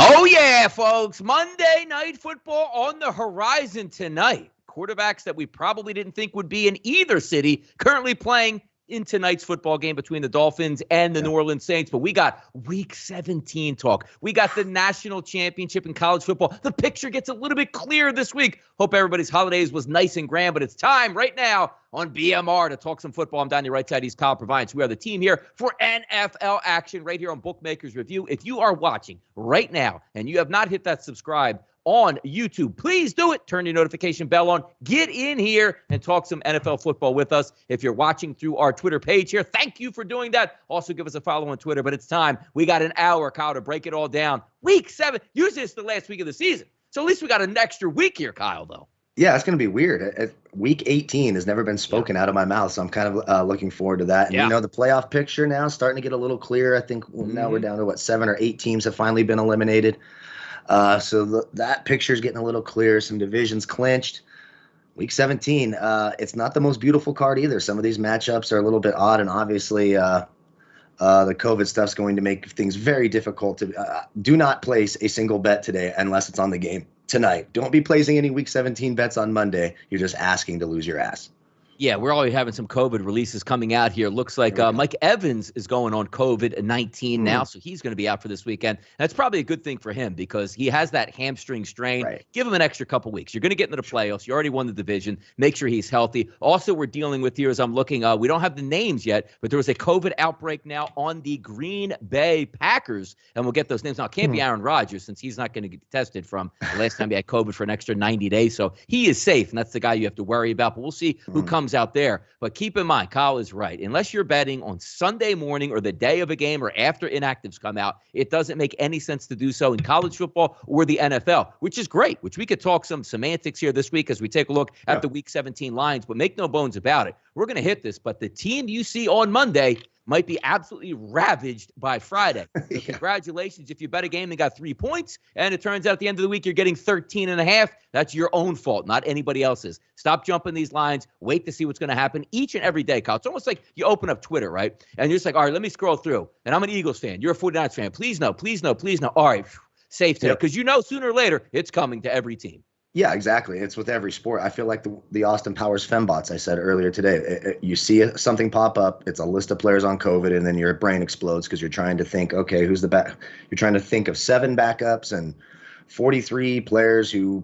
Oh, yeah, folks. Monday Night Football on the horizon tonight. Quarterbacks that we probably didn't think would be in either city currently playing in tonight's football game between the Dolphins and the New Orleans Saints. But we got Week 17 talk. We got the national championship in college football. The picture gets a little bit clearer this week. Hope everybody's holidays was nice and grand, but it's time right now on BMR to talk some football. I'm Donnie RightSide. He's Kyle Purviance. We are the team here for NFL action right here on Bookmakers Review. If you are watching right now and you have not hit that subscribe on YouTube, please do it. Turn your notification bell on. Get in here and talk some NFL football with us. If you're watching through our Twitter page here, thank you for doing that. Also, give us a follow on Twitter. But it's time. We got an hour, Kyle, to break it all down. Week 7. Usually it's the last week of the season. So at least we got an extra week here, Kyle, though. Yeah, it's going to be weird. Week 18 has never been spoken out of my mouth, so I'm kind of looking forward to that. And, the playoff picture now is starting to get a little clearer. I think now we're down to, 7 or 8 teams have finally been eliminated. So that picture is getting a little clearer. Some divisions clinched. Week 17, it's not the most beautiful card either. Some of these matchups are a little bit odd, and obviously the COVID stuff's going to make things very difficult. Do not place a single bet today unless it's on the game tonight. Don't be placing any Week 17 bets on Monday. You're just asking to lose your ass. Yeah, we're already having some COVID releases coming out here. Looks like Mike Evans is going on COVID-19 now, so he's going to be out for this weekend. That's probably a good thing for him because he has that hamstring strain. Right. Give him an extra couple weeks. You're going to get into the playoffs. You already won the division. Make sure he's healthy. Also, we're dealing with here as I'm looking, we don't have the names yet, but there was a COVID outbreak now on the Green Bay Packers, and we'll get those names. Now, it can't be Aaron Rodgers since he's not going to get tested from the last time he had COVID for an extra 90 days, so he is safe, and that's the guy you have to worry about, but we'll see who comes out there. But keep in mind, Kyle is right. Unless you're betting on Sunday morning or the day of a game or after inactives come out, it doesn't make any sense to do so in college football or the NFL, which is great, which we could talk some semantics here this week as we take a look at the Week 17 lines. But make no bones about it. We're going to hit this, but the team you see on Monday might be absolutely ravaged by Friday. So congratulations if you bet a game and got 3 points, and it turns out at the end of the week you're getting 13.5. That's your own fault, not anybody else's. Stop jumping these lines. Wait to see what's going to happen each and every day, Kyle. It's almost like you open up Twitter, right? And you're just like, all right, let me scroll through. And I'm an Eagles fan. You're a 49ers fan. Please no, please no, please no. All right, safe today. Because sooner or later it's coming to every team. Yeah, exactly. It's with every sport. I feel like the Austin Powers fembots I said earlier today. You see something pop up, it's a list of players on COVID, and then your brain explodes because you're trying to think, okay, who's the back? You're trying to think of 7 backups and 43 players who,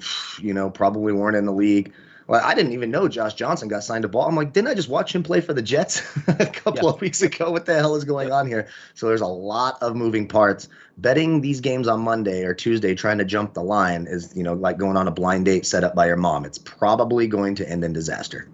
probably weren't in the league. Well, I didn't even know Josh Johnson got signed to ball. I'm like, didn't I just watch him play for the Jets a couple of weeks ago? What the hell is going on here? So there's a lot of moving parts. Betting these games on Monday or Tuesday, trying to jump the line is, like going on a blind date set up by your mom. It's probably going to end in disaster.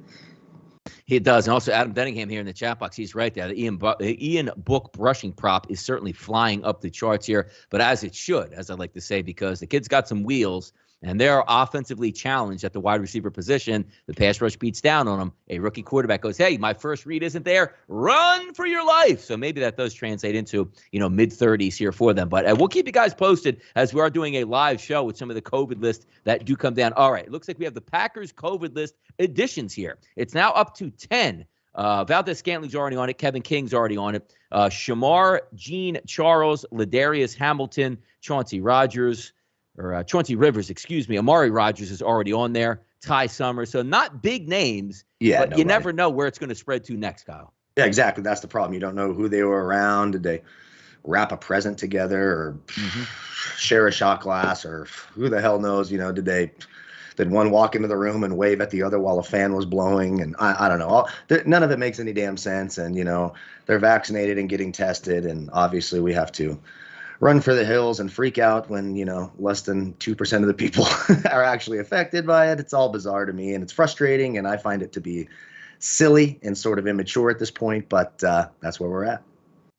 He does. And also Adam Denningham here in the chat box. He's right there. The Ian Book brushing prop is certainly flying up the charts here, but as it should, as I like to say, because the kid's got some wheels. And they're offensively challenged at the wide receiver position. The pass rush beats down on them. A rookie quarterback goes, hey, my first read isn't there. Run for your life. So maybe that does translate into, mid-30s here for them. But we'll keep you guys posted as we are doing a live show with some of the COVID lists that do come down. All right, it looks like we have the Packers COVID list additions here. It's now up to 10. Valdez-Scantling's already on it. Kevin King's already on it. Shamar, Gene Charles, Ladarius Hamilton, Chauncey Rivers, Amari Rodgers is already on there. Ty Summers. So not big names, but you never know where it's going to spread to next, Kyle. Yeah, exactly. That's the problem. You don't know who they were around. Did they wrap a present together or share a shot glass or who the hell knows? Did one walk into the room and wave at the other while a fan was blowing? And I don't know. None of it makes any damn sense. And, they're vaccinated and getting tested. And obviously we have to run for the hills and freak out when, less than 2% of the people are actually affected by it. It's all bizarre to me, and it's frustrating, and I find it to be silly and sort of immature at this point, but that's where we're at.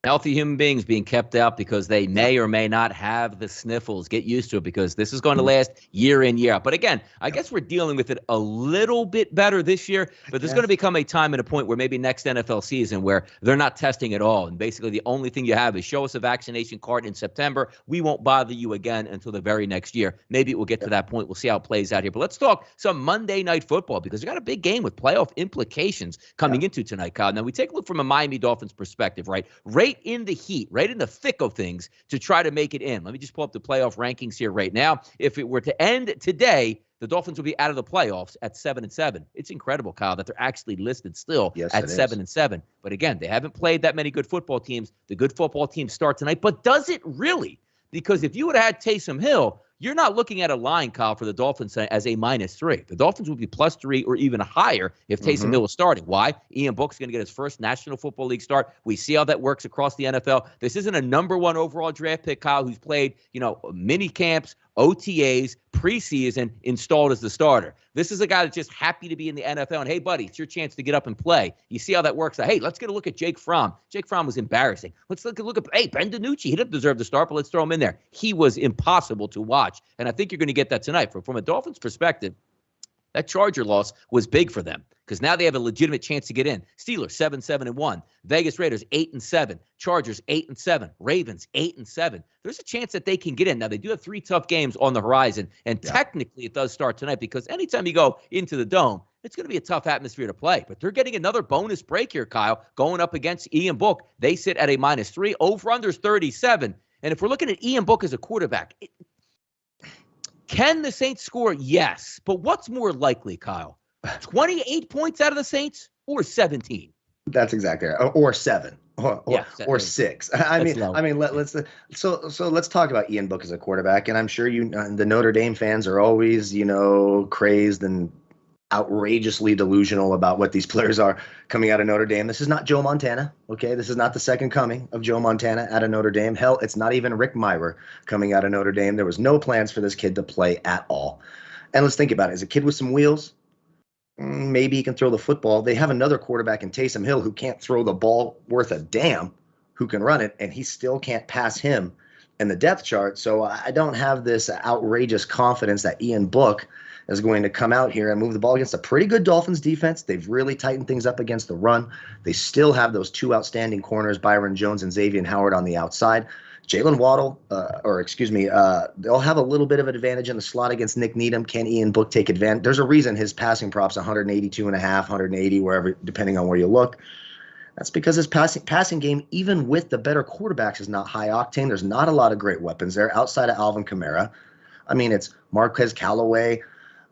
Healthy human beings being kept out because they may or may not have the sniffles. Get used to it because this is going to last year in, year out. But again, I guess we're dealing with it a little bit better this year, but there's going to become a time and a point where maybe next NFL season where they're not testing at all. And basically the only thing you have is show us a vaccination card in September. We won't bother you again until the very next year. Maybe it will get to that point. We'll see how it plays out here. But let's talk some Monday Night Football because we got a big game with playoff implications coming into tonight, Kyle. Now we take a look from a Miami Dolphins perspective, right? Right right in the heat, right in the thick of things to try to make it in. Let me just pull up the playoff rankings here right now. If it were to end today, the Dolphins will be out of the playoffs at 7-7. It's incredible, Kyle, that they're actually listed still at 7-7. But again, they haven't played that many good football teams. The good football teams start tonight. But does it really? Because if you would have had Taysom Hill, you're not looking at a line, Kyle, for the Dolphins as a -3. The Dolphins would be +3 or even higher if Taysom Hill was starting. Why? Ian Book's going to get his first National Football League start. We see how that works across the NFL. This isn't a #1 overall draft pick, Kyle, who's played, mini camps, OTAs, preseason, installed as the starter. This is a guy that's just happy to be in the NFL. And, hey, buddy, it's your chance to get up and play. You see how that works? Hey, let's get a look at Jake Fromm. Jake Fromm was embarrassing. Let's look at, hey, Ben DiNucci. He didn't deserve the start, but let's throw him in there. He was impossible to watch. And I think you're going to get that tonight. From a Dolphins perspective, that Charger loss was big for them because now they have a legitimate chance to get in. Steelers 7-7-1, Vegas Raiders 8-7, Chargers 8-7, Ravens 8-7. There's a chance that they can get in. Now they do have 3 tough games on the horizon, and technically it does start tonight because anytime you go into the Dome, it's going to be a tough atmosphere to play. But they're getting another bonus break here, Kyle, going up against Ian Book. They sit at a -3. Over-under's 37. And if we're looking at Ian Book as a quarterback, can the Saints score? Yes. But what's more likely, Kyle? 28 points out of the Saints or 17? That's exactly right. Or 7 or 6. Let's talk about Ian Book as a quarterback. And I'm sure the Notre Dame fans are always, crazed and outrageously delusional about what these players are coming out of Notre Dame. This is not Joe Montana, okay? This is not the second coming of Joe Montana out of Notre Dame. Hell, it's not even Rick Meyer coming out of Notre Dame. There was no plans for this kid to play at all. And let's think about it. As a kid with some wheels, maybe he can throw the football. They have another quarterback in Taysom Hill who can't throw the ball worth a damn, who can run it, and he still can't pass him in the depth chart. So I don't have this outrageous confidence that Ian Book is going to come out here and move the ball against a pretty good Dolphins defense. They've really tightened things up against the run. They still have those 2 outstanding corners, Byron Jones and Xavier Howard on the outside. Jalen Waddle, they'll have a little bit of an advantage in the slot against Nick Needham. Can Ian Book take advantage? There's a reason his passing prop's 182.5, 180, wherever, depending on where you look. That's because his passing game, even with the better quarterbacks, is not high octane. There's not a lot of great weapons there outside of Alvin Kamara. I mean, it's Marquez Callaway.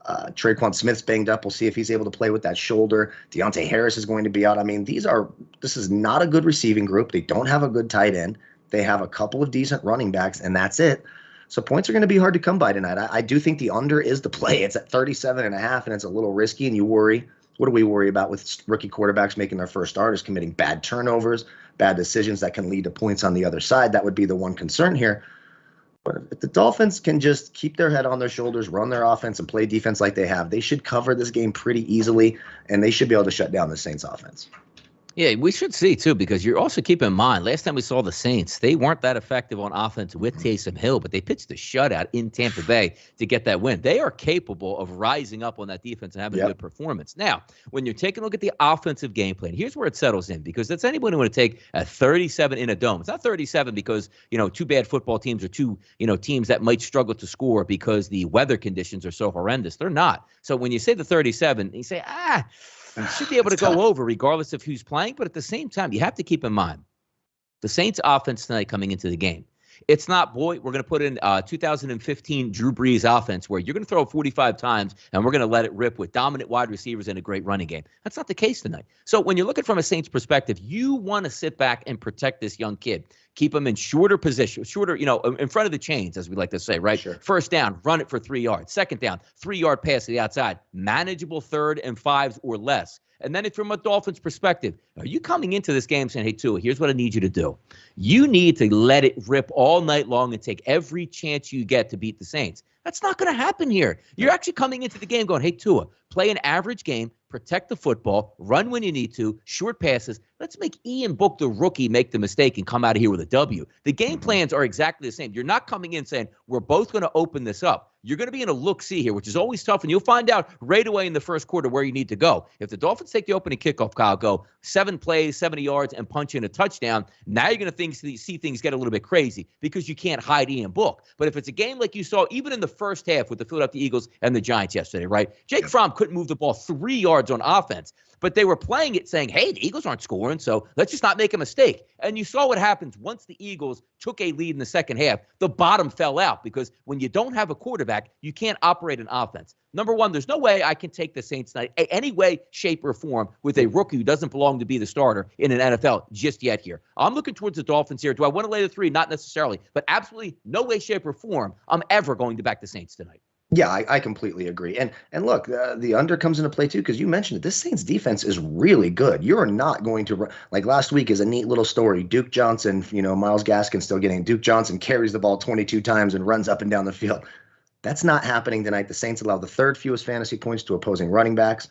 Traquan Smith's banged up. We'll see if he's able to play with that shoulder. Deontay Harris is going to be out. I mean, this is not a good receiving group. They don't have a good tight end. They have a couple of decent running backs, and that's it. So points are going to be hard to come by tonight. I do think the under is the play. It's at 37.5, and it's a little risky, and you worry. What do we worry about with rookie quarterbacks making their first starters, committing bad turnovers, bad decisions that can lead to points on the other side? That would be the one concern here. But if the Dolphins can just keep their head on their shoulders, run their offense, and play defense like they have, they should cover this game pretty easily, and they should be able to shut down the Saints offense. Yeah, we should see, too, because you're also keeping in mind, last time we saw the Saints, they weren't that effective on offense with Taysom Hill, but they pitched a shutout in Tampa Bay to get that win. They are capable of rising up on that defense and having a good performance. Now, when you're taking a look at the offensive game plan, here's where it settles in, because that's anyone who want to take a 37 in a dome. It's not 37 because, 2 bad football teams or 2, teams that might struggle to score because the weather conditions are so horrendous. They're not. So when you say the 37, you say, you should be able to go over regardless of who's playing. But at the same time, you have to keep in mind the Saints offense tonight coming into the game. It's not, we're going to put in 2015 Drew Brees offense where you're going to throw 45 times and we're going to let it rip with dominant wide receivers and a great running game. That's not the case tonight. So when you're looking from a Saints perspective, you want to sit back and protect this young kid. Keep him in shorter position, in front of the chains, as we like to say, right? Sure. First down, run it for 3 yards. Second down, 3-yard pass to the outside. Manageable 3rd and 5s or less. And then from a Dolphins perspective, are you coming into this game saying, hey, Tua, here's what I need you to do. You need to let it rip all night long and take every chance you get to beat the Saints. That's not going to happen here. You're actually coming into the game going, hey, Tua, play an average game, protect the football, run when you need to, short passes. Let's make Ian Book, the rookie, make the mistake and come out of here with a W. The game plans are exactly the same. You're not coming in saying, we're both going to open this up. you're going to be in a look-see here, which is always tough, and you'll find out right away in the first quarter where you need to go. If the Dolphins take the opening kickoff, Kyle, go 7 plays, 70 yards, and punch in a touchdown, now you're going to see things get a little bit crazy because you can't hide Ian Book. But if it's a game like you saw even in the first half with the Philadelphia Eagles and the Giants yesterday, right? Jake Fromm couldn't move the ball 3 yards on offense. But they were playing it saying, hey, the Eagles aren't scoring, so let's just not make a mistake. And you saw what happens once the Eagles took a lead in the second half. The bottom fell out because when you don't have a quarterback, you can't operate an offense. Number one, there's no way I can take the Saints tonight any way, shape, or form with a rookie who doesn't belong to be the starter in an NFL just yet here. I'm looking towards the Dolphins here. Do I want to lay the 3? Not necessarily, but absolutely no way, shape, or form I'm ever going to back the Saints tonight. Yeah, I completely agree. And look, the under comes into play too, because you mentioned it. This Saints defense is really good. You are not going to run. Like last week is a neat little story. Duke Johnson, Myles Gaskin still getting. Duke Johnson carries the ball 22 times and runs up and down the field. That's not happening tonight. The Saints allow the 3rd fewest fantasy points to opposing running backs.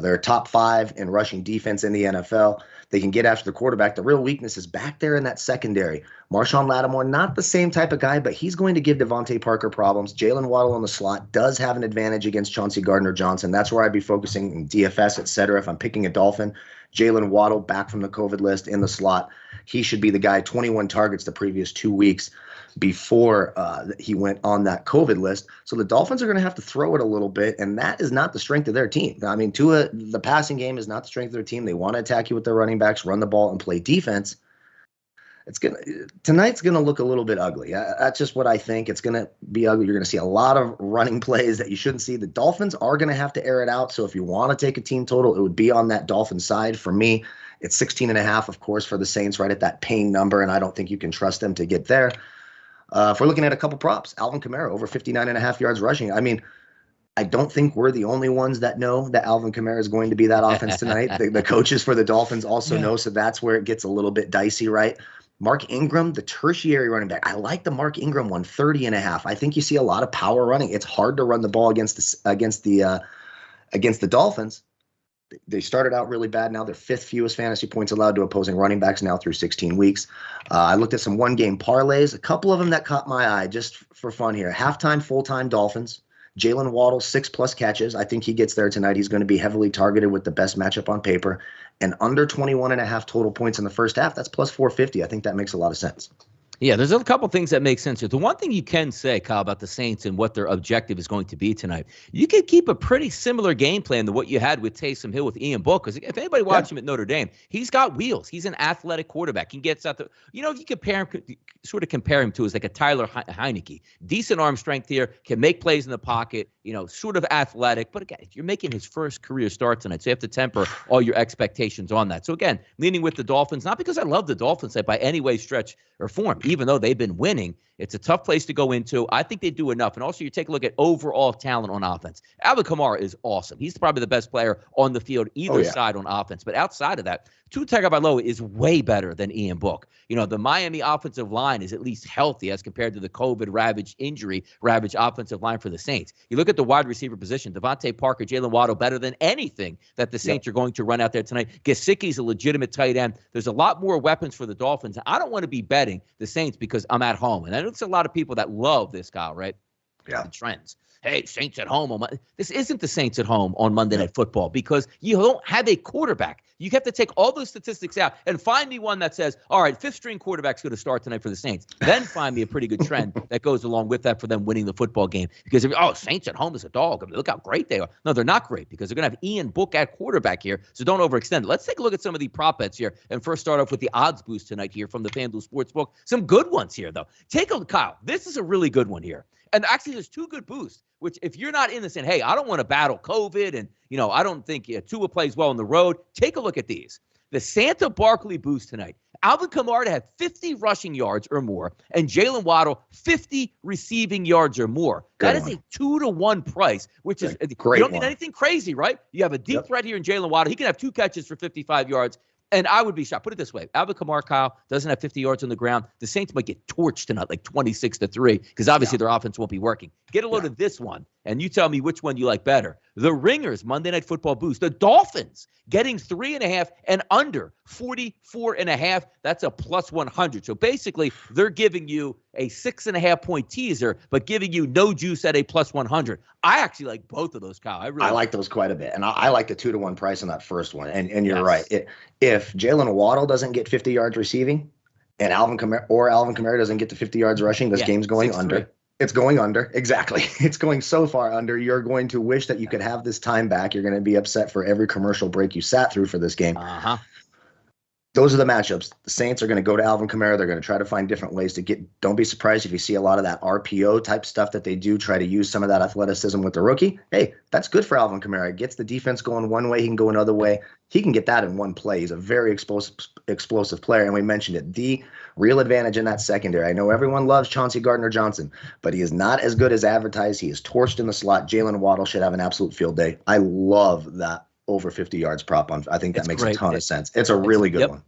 They're top 5 in rushing defense in the NFL. They can get after the quarterback. The real weakness is back there in that secondary. Marshawn Lattimore, not the same type of guy, but he's going to give Devontae Parker problems. Jalen Waddle on the slot does have an advantage against Chauncey Gardner-Johnson. That's where I'd be focusing in DFS, et cetera. If I'm picking a Dolphin, Jalen Waddle back from the COVID list in the slot. He should be the guy, 21 targets the previous 2 weeks before he went on that COVID list. So the Dolphins are going to have to throw it a little bit, and that is not the strength of their team. I mean, the passing game is not the strength of their team. They want to attack you with their running backs, run the ball, and play defense. Tonight's going to look a little bit ugly. That's just what I think. It's going to be ugly. You're going to see a lot of running plays that you shouldn't see. The Dolphins are going to have to air it out. So if you want to take a team total, it would be on that Dolphin side. For me, it's 16.5, of course, for the Saints, right at that paying number, and I don't think you can trust them to get there. If we're looking at a couple props, Alvin Kamara over 59.5 yards rushing. I mean, I don't think we're the only ones that know that Alvin Kamara is going to be that offense tonight. The coaches for the Dolphins also know, so that's where it gets a little bit dicey, right? Mark Ingram, the tertiary running back. I like the Mark Ingram one, 30.5. I think you see a lot of power running. It's hard to run the ball against the Dolphins. They started out really bad. Now they're 5th fewest fantasy points allowed to opposing running backs now through 16 weeks. I looked at some one-game parlays, a couple of them that caught my eye just for fun here. Halftime, full-time Dolphins. Jalen Waddle, 6+ catches. I think he gets there tonight. He's going to be heavily targeted with the best matchup on paper. And under 21.5 total points in the first half, that's plus 450. I think that makes a lot of sense. Yeah, there's a couple things that make sense here. The one thing you can say, Kyle, about the Saints and what their objective is going to be tonight, you can keep a pretty similar game plan to what you had with Taysom Hill with Ian Book. Because if anybody watched him at Notre Dame, he's got wheels. He's an athletic quarterback. He gets out the, if you compare him to is like a Tyler Heineke. Decent arm strength here, can make plays in the pocket, sort of athletic. But again, you're making his first career start tonight, so you have to temper all your expectations on that. So again, leaning with the Dolphins, not because I love the Dolphins by any way, stretch, or form. Even though they've been winning, it's a tough place to go into. I think they do enough. And also, you take a look at overall talent on offense. Alvin Kamara is awesome. He's probably the best player on the field, either side on offense. But outside of that, Tua Tagovailoa is way better than Ian Book. The Miami offensive line is at least healthy as compared to the COVID-ravaged, injury-ravaged offensive line for the Saints. You look at the wide receiver position, Devontae Parker, Jalen Waddle, better than anything that the Saints are going to run out there tonight. Gesicki's a legitimate tight end. There's a lot more weapons for the Dolphins. I don't want to be betting the Saints because I'm at home. And I know there's a lot of people that love this, Kyle, right? Yeah. The trends. Hey, Saints at home. This isn't the Saints at home on Monday Night Football because you don't have a quarterback. You have to take all those statistics out and find me one that says, all right, 5th-string quarterback's going to start tonight for the Saints. Then find me a pretty good trend that goes along with that for them winning the football game. Because, Saints at home is a dog. I mean, look how great they are. No, they're not great because they're going to have Ian Book at quarterback here, so don't overextend it. Let's take a look at some of the prop bets here and first start off with the odds boost tonight here from the FanDuel Sportsbook. Some good ones here, though. Take a look, Kyle. This is a really good one here. And actually, there's 2 good boosts, which if you're not in this and, hey, I don't want to battle COVID and, I don't think Tua plays well on the road, take a look at these. The Santa Barkley boost tonight. Alvin Kamara to have 50 rushing yards or more, and Jalen Waddle 50 receiving yards or more. That is a 2-to-1 price, which is great. You don't need anything crazy, right? You have a deep threat here in Jalen Waddle. He can have 2 catches for 55 yards. And I would be shocked. Put it this way. Alvin Kamara, Kyle, doesn't have 50 yards on the ground. The Saints might get torched tonight, like 26-3, because obviously their offense won't be working. Get a load of this one. and you tell me which one you like better. The Ringers, Monday Night Football boost. The Dolphins getting 3.5 and under 44.5. That's a plus 100. So basically, they're giving you a 6.5 point teaser, but giving you no juice at a plus 100. I actually like both of those, Kyle. I like those quite a bit. And I like the 2-to-1 price on that first one. And you're right. If Jalen Waddle doesn't get 50 yards receiving and Alvin Kamara doesn't get to 50 yards rushing, this game's going 6-3. Under. It's going under. Exactly. It's going so far under. You're going to wish that you could have this time back. You're going to be upset for every commercial break you sat through for this game. Those are the matchups. The Saints are going to go to Alvin Kamara. They're going to try to find different ways to get. Don't be surprised if you see a lot of that RPO type stuff that they do. Try to use some of that athleticism with the rookie. Hey, that's good for Alvin Kamara. It gets the defense going one way. He can go another way. He can get that in one play. He's a very explosive player. And we mentioned it. The real advantage in that secondary. I know everyone loves Chauncey Gardner-Johnson, but he is not as good as advertised. He is torched in the slot. Jalen Waddle should have an absolute field day. I love that over 50 yards prop on. I think that makes a ton of sense. It's a really good one.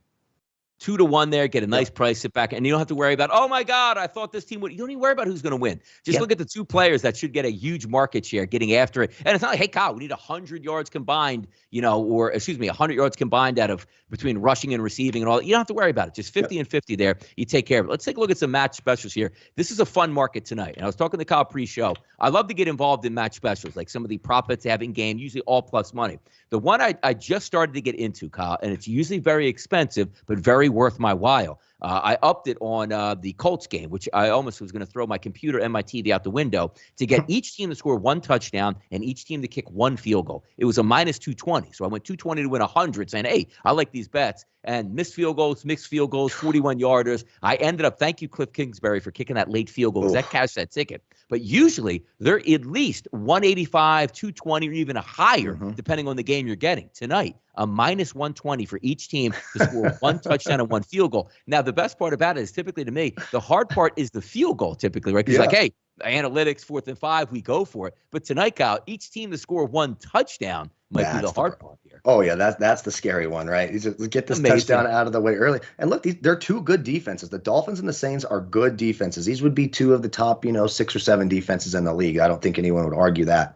2-to-1 there, get a nice price, sit back, and you don't have to worry about, oh my God, I thought this team would. You don't even worry about who's going to win. Just look at the two players that should get a huge market share getting after it. And it's not like, hey, Kyle, we need 100 yards combined, 100 yards combined out of between rushing and receiving and all that. You don't have to worry about it. Just 50 and 50 there. You take care of it. Let's take a look at some match specials here. This is a fun market tonight. And I was talking to Kyle pre-show. I love to get involved in match specials, like some of the prop bets they have in game, usually all plus money. The one I just started to get into, Kyle, and it's usually very expensive, but very worth my while. I upped it on the Colts game, which I almost was going to throw my computer and my TV out the window to get each team to score one touchdown and each team to kick one field goal. It was a minus 220. So I went 220 to win 100 saying, hey, I like these bets. And missed field goals, 41-yarders. I ended up, thank you, Cliff Kingsbury, for kicking that late field goal because that cashed that ticket. But usually they're at least 185, 220, or even a higher, depending on the game you're getting. Tonight, a minus 120 for each team to score one touchdown and one field goal. Now, the best part about it is typically to me, the hard part is the field goal typically, right? Because like, hey, analytics, 4th and 5, we go for it. But tonight, Kyle, each team to score one touchdown might be the hard part here. Oh, yeah, that's the scary one, right? Just get this touchdown out of the way early. And look, they're two good defenses. The Dolphins and the Saints are good defenses. These would be two of the top, 6 or 7 defenses in the league. I don't think anyone would argue that.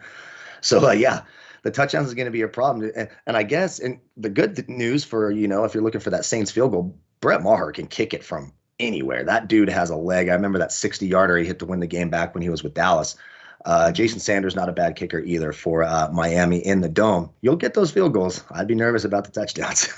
So, the touchdowns is going to be a problem. And I guess and the good news for, if you're looking for that Saints field goal, Brett Maher can kick it from anywhere. That dude has a leg. I remember that 60-yarder he hit to win the game back when he was with Dallas. Jason Sanders, not a bad kicker either for Miami in the Dome. You'll get those field goals. I'd be nervous about the touchdowns.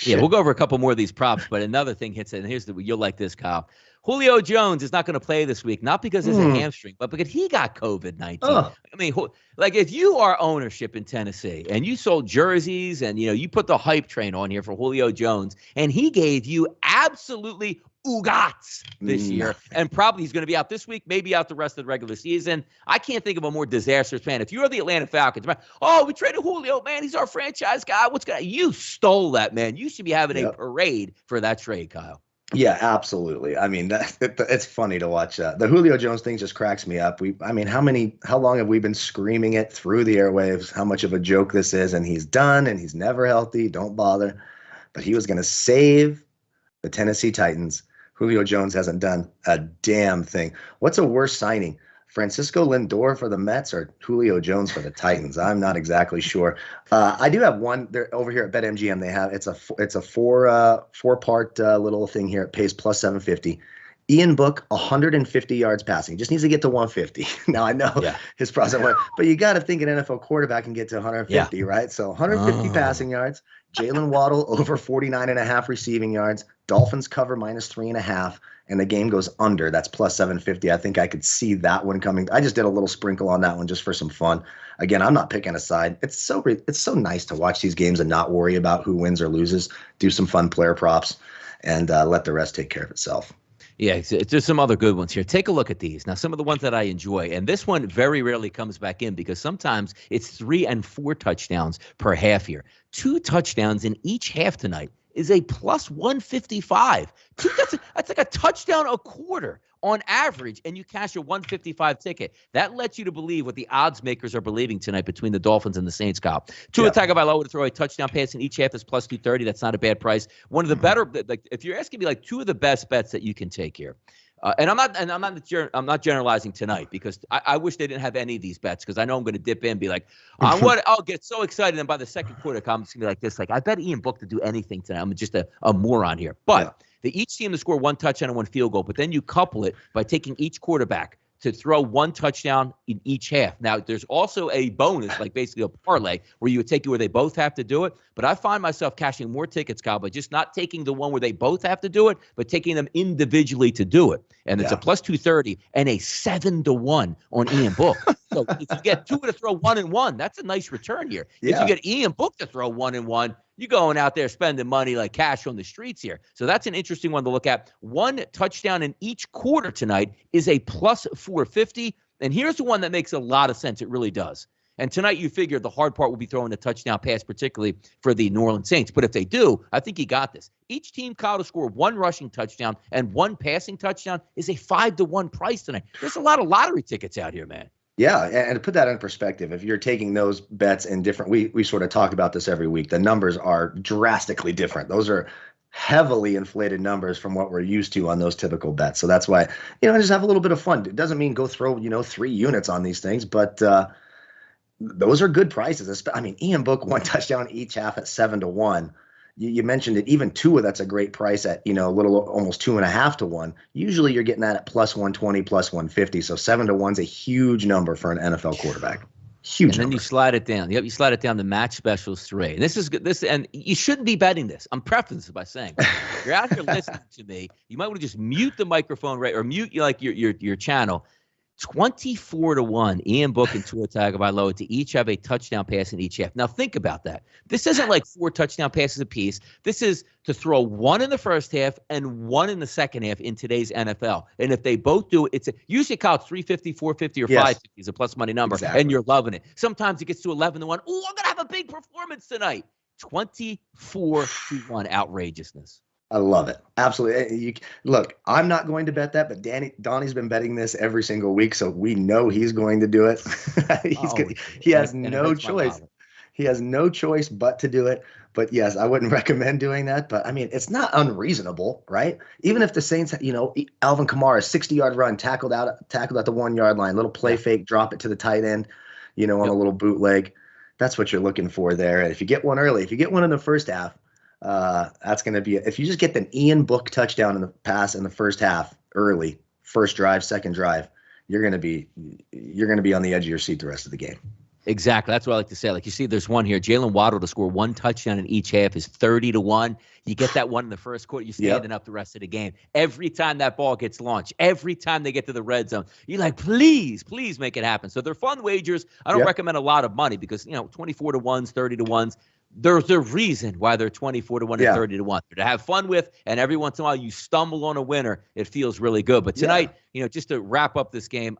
Yeah, we'll go over a couple more of these props, but another thing hits it, and you'll like this, Kyle. Julio Jones is not going to play this week, not because it's a hamstring, but because he got COVID-19. I mean, like if you are ownership in Tennessee and you sold jerseys and, you put the hype train on here for Julio Jones and he gave you absolutely oogats this year, and probably he's going to be out this week, maybe out the rest of the regular season. I can't think of a more disastrous plan. If you're the Atlanta Falcons, we traded Julio, man, he's our franchise guy. You stole that, man. You should be having a parade for that trade, Kyle. Yeah, absolutely. I mean, it's funny to watch. The Julio Jones thing just cracks me up. How long have we been screaming it through the airwaves, how much of a joke this is, and he's done, and he's never healthy, don't bother. But he was going to save the Tennessee Titans. Julio Jones hasn't done a damn thing. What's a worse signing? Francisco Lindor for the Mets or Julio Jones for the Titans? I'm not exactly sure. I do have one there over here at BetMGM. They have it's a four-part little thing here. It pays plus 750. Ian Book, 150 yards passing. Just needs to get to 150. Now I know his process, but you got to think an NFL quarterback can get to 150, right? So 150 passing yards. Jalen Waddle over 49.5 receiving yards. Dolphins cover minus 3.5. And the game goes under. That's plus 750. I think I could see that one coming. I just did a little sprinkle on that one just for some fun. Again, I'm not picking a side. It's so nice to watch these games and not worry about who wins or loses. Do some fun player props and let the rest take care of itself. Yeah, there's some other good ones here. Take a look at these. Now, some of the ones that I enjoy, and this one very rarely comes back in because sometimes it's 3 and 4 touchdowns per half here. 2 touchdowns in each half tonight is a plus 155. That's like a touchdown a quarter on average, and you cash a 155 ticket. That lets you to believe what the odds makers are believing tonight between the Dolphins and the Saints, Kyle. Tua Tagovailoa to throw a touchdown pass in each half is plus 230. That's not a bad price. One of the better, like if you're asking me like 2 of the best bets that you can take here. And I'm not generalizing tonight because I wish they didn't have any of these bets because I know I'm going to dip in and be like, I'll get so excited. And by the second quarter, I'm just going to be like this. Like, I bet Ian Book to do anything tonight. I'm just a moron here. But they each team to score one touchdown and one field goal. But then you couple it by taking each quarterback to throw one touchdown in each half. Now, there's also a bonus, like basically a parlay, where you would take it where they both have to do it. But I find myself cashing more tickets, Kyle, by just not taking the one where they both have to do it, but taking them individually to do it. And it's a plus 230 and a 7-1 on Ian Book. So if you get two to throw 1-1, that's a nice return here. If you get Ian Book to throw 1-1, you're going out there spending money like cash on the streets here. So that's an interesting one to look at. One touchdown in each quarter tonight is a plus 450. And here's the one that makes a lot of sense. It really does. And tonight you figure the hard part will be throwing a touchdown pass, particularly for the New Orleans Saints. But if they do, I think you got this. Each team, Kyle, to score one rushing touchdown and one passing touchdown is a 5-1 price tonight. There's a lot of lottery tickets out here, man. Yeah, and to put that in perspective, if you're taking those bets in different, we sort of talk about this every week, the numbers are drastically different. Those are heavily inflated numbers from what we're used to on those typical bets. So that's why, just have a little bit of fun. It doesn't mean go throw, 3 units on these things, but those are good prices. I mean, Ian Book, one touchdown each half at 7-1. You mentioned it. Even Tua, that's a great price at, a little almost 2.5-1. Usually you're getting that at plus 120, plus 150. So 7-1's a huge number for an NFL quarterback. Huge. And then you slide it down. Yep, you slide it down to match specials 3. And this is good. And you shouldn't be betting this. I'm prefacing this by saying, if you're out here listening to me, you might want to just mute the microphone, right, or mute your channel. 24-1, Ian Book and Tua Tagovailoa to each have a touchdown pass in each half. Now think about that. This isn't like 4 touchdown passes apiece. This is to throw one in the first half and one in the second half in today's NFL. And if they both do it, usually it's 350, 450, or 550 is a plus money number, and you're loving it. Sometimes it gets to 11-1. Oh, I'm gonna have a big performance tonight. 24-1 outrageousn's. I love it. Absolutely. Look, I'm not going to bet that, but Donnie's been betting this every single week, so we know he's going to do it. He has no choice. He has no choice but to do it. But yes, I wouldn't recommend doing that. But I mean, it's not unreasonable, right? Even if the Saints, Alvin Kamara, 60-yard run, tackled at the 1-yard line, little play fake, drop it to the tight end, on a little bootleg. That's what you're looking for there. And if you get one early, if you get one in the first half, that's going to be if you just get the Ian Book touchdown in the pass in the first half early, first drive, second drive, you're going to be on the edge of your seat the rest of the game. Exactly. That's what I like to say. Like you see, there's one here. Jalen Waddle to score one touchdown in each half is 30-1. You get that one in the first quarter, you're standing up the rest of the game. Every time that ball gets launched, every time they get to the red zone, you're like, please make it happen. So they're fun wagers. I don't recommend a lot of money because 24-1s, 30-1s. There's a reason why they're 24-1 and 30-1. They're to have fun with, and every once in a while you stumble on a winner. It feels really good. But tonight, just to wrap up this game,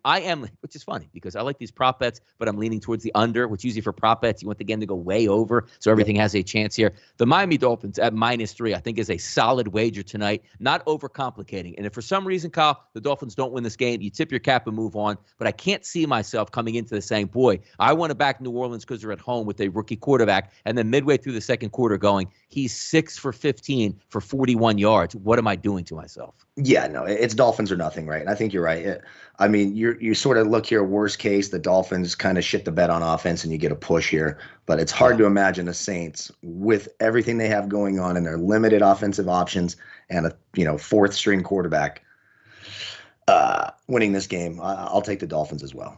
which is funny because I like these prop bets, but I'm leaning towards the under, which usually for prop bets, you want the game to go way over, so everything has a chance here. The Miami Dolphins at -3, I think, is a solid wager tonight, not overcomplicating. And if for some reason, Kyle, the Dolphins don't win this game, you tip your cap and move on. But I can't see myself coming into this saying, boy, I want to back New Orleans because they're at home with a rookie quarterback, and then midway through the second quarter going, he's 6 for 15 for 41 yards. What am I doing to myself? Yeah, no, it's Dolphins or nothing, right? And I think you're right. I mean, you sort of look here, worst case, the Dolphins kind of shit the bed on offense and you get a push here. But it's hard to imagine the Saints, with everything they have going on and their limited offensive options and a fourth string quarterback, winning this game. I'll take the Dolphins as well.